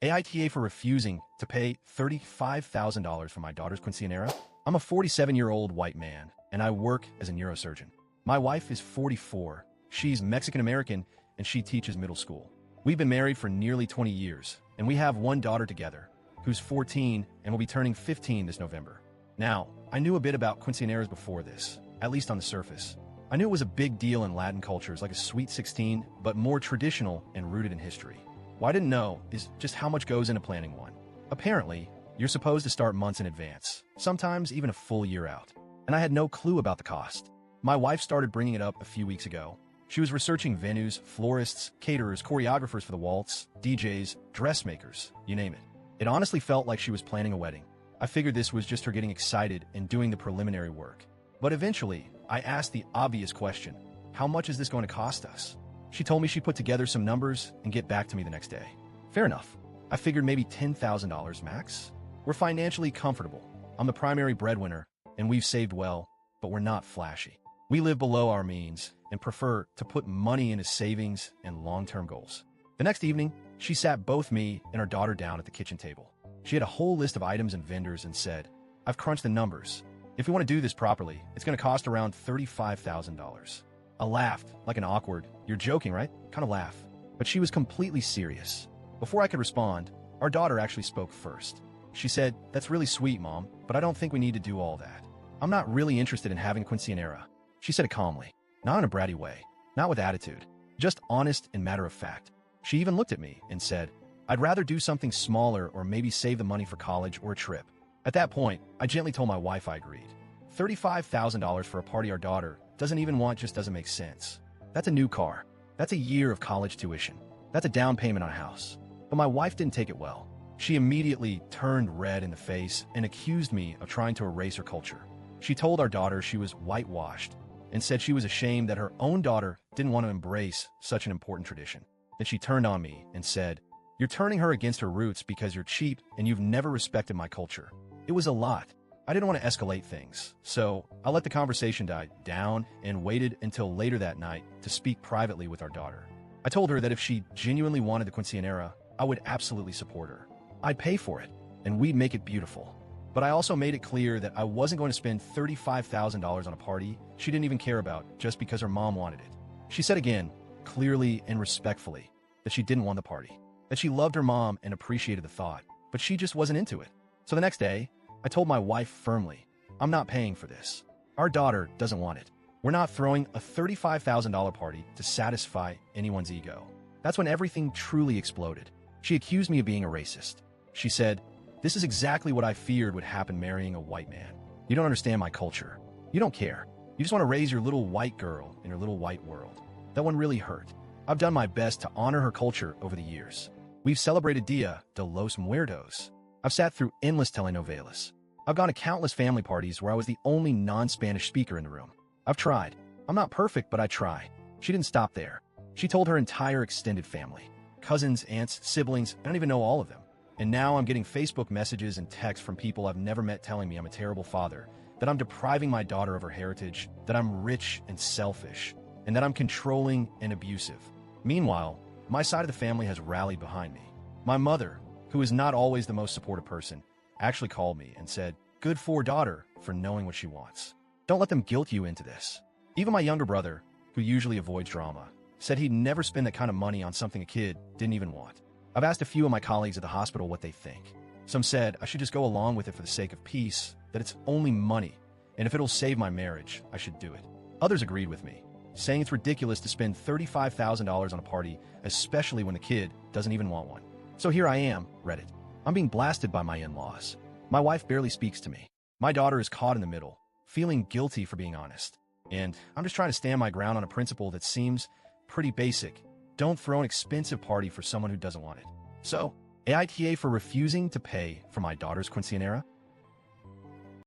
AITA for refusing to pay $35,000 for my daughter's quinceañera? I'm a 47-year-old white man, and I work as a neurosurgeon. My wife is 44. She's Mexican-American, and she teaches middle school. We've been married for nearly 20 years, and we have one daughter together, who's 14 and will be turning 15 this November. Now, I knew a bit about quinceañeras before this, at least on the surface. I knew it was a big deal in Latin cultures like a Sweet 16, but more traditional and rooted in history. What I didn't know is just how much goes into planning one. Apparently, you're supposed to start months in advance, sometimes even a full year out. And I had no clue about the cost. My wife started bringing it up a few weeks ago. She was researching venues, florists, caterers, choreographers for the waltz, DJs, dressmakers, you name it. It honestly felt like she was planning a wedding. I figured this was just her getting excited and doing the preliminary work. But eventually, I asked the obvious question, how much is this going to cost us? She told me she'd put together some numbers and get back to me the next day. Fair enough. I figured maybe $10,000 max. We're financially comfortable. I'm the primary breadwinner, and we've saved well, but we're not flashy. We live below our means and prefer to put money into savings and long-term goals. The next evening, she sat both me and our daughter down at the kitchen table. She had a whole list of items and vendors and said, I've crunched the numbers. If we want to do this properly, it's going to cost around $35,000. I laughed, like an awkward, you're joking, right? kind of laugh. But she was completely serious. Before I could respond, our daughter actually spoke first. She said, "That's really sweet, Mom, but I don't think we need to do all that. I'm not really interested in having a quinceañera." She said it calmly, not in a bratty way, not with attitude, just honest and matter of fact. She even looked at me and said, "I'd rather do something smaller or maybe save the money for college or a trip." At that point, I gently told my wife I agreed. $35,000 for a party our daughter doesn't even want just doesn't make sense. That's a new car. That's a year of college tuition. That's a down payment on a house. But my wife didn't take it well. She immediately turned red in the face and accused me of trying to erase her culture. She told our daughter she was whitewashed and said she was ashamed that her own daughter didn't want to embrace such an important tradition. Then she turned on me and said, "You're turning her against her roots because you're cheap and you've never respected my culture." It was a lot. I didn't want to escalate things, so I let the conversation die down and waited until later that night to speak privately with our daughter. I told her that if she genuinely wanted the quinceañera, I would absolutely support her. I'd pay for it, and we'd make it beautiful. But I also made it clear that I wasn't going to spend $35,000 on a party she didn't even care about just because her mom wanted it. She said again, clearly and respectfully, that she didn't want the party, that she loved her mom and appreciated the thought, but she just wasn't into it. So the next day, I told my wife firmly, "I'm not paying for this. Our daughter doesn't want it. We're not throwing a $35,000 party to satisfy anyone's ego." That's when everything truly exploded. She accused me of being a racist. She said, "This is exactly what I feared would happen marrying a white man. You don't understand my culture. You don't care. You just want to raise your little white girl in your little white world." That one really hurt. I've done my best to honor her culture over the years. We've celebrated Dia de los Muertos. I've sat through endless telenovelas. I've gone to countless family parties where I was the only non-Spanish speaker in the room. I've tried. I'm not perfect, but I try. She didn't stop there. She told her entire extended family. Cousins, aunts, siblings, I don't even know all of them. And now I'm getting Facebook messages and texts from people I've never met telling me I'm a terrible father, that I'm depriving my daughter of her heritage, that I'm rich and selfish, and that I'm controlling and abusive. Meanwhile, my side of the family has rallied behind me. My mother, who is not always the most supportive person, actually called me and said, "Good for daughter for knowing what she wants. Don't let them guilt you into this." Even my younger brother, who usually avoids drama, said he'd never spend that kind of money on something a kid didn't even want. I've asked a few of my colleagues at the hospital what they think. Some said I should just go along with it for the sake of peace, that it's only money, and if it'll save my marriage, I should do it. Others agreed with me, saying it's ridiculous to spend $35,000 on a party, especially when the kid doesn't even want one. So here I am, Reddit. I'm being blasted by my in-laws. My wife barely speaks to me. My daughter is caught in the middle, feeling guilty for being honest. And I'm just trying to stand my ground on a principle that seems pretty basic. Don't throw an expensive party for someone who doesn't want it. So, AITA for refusing to pay for my daughter's quinceañera?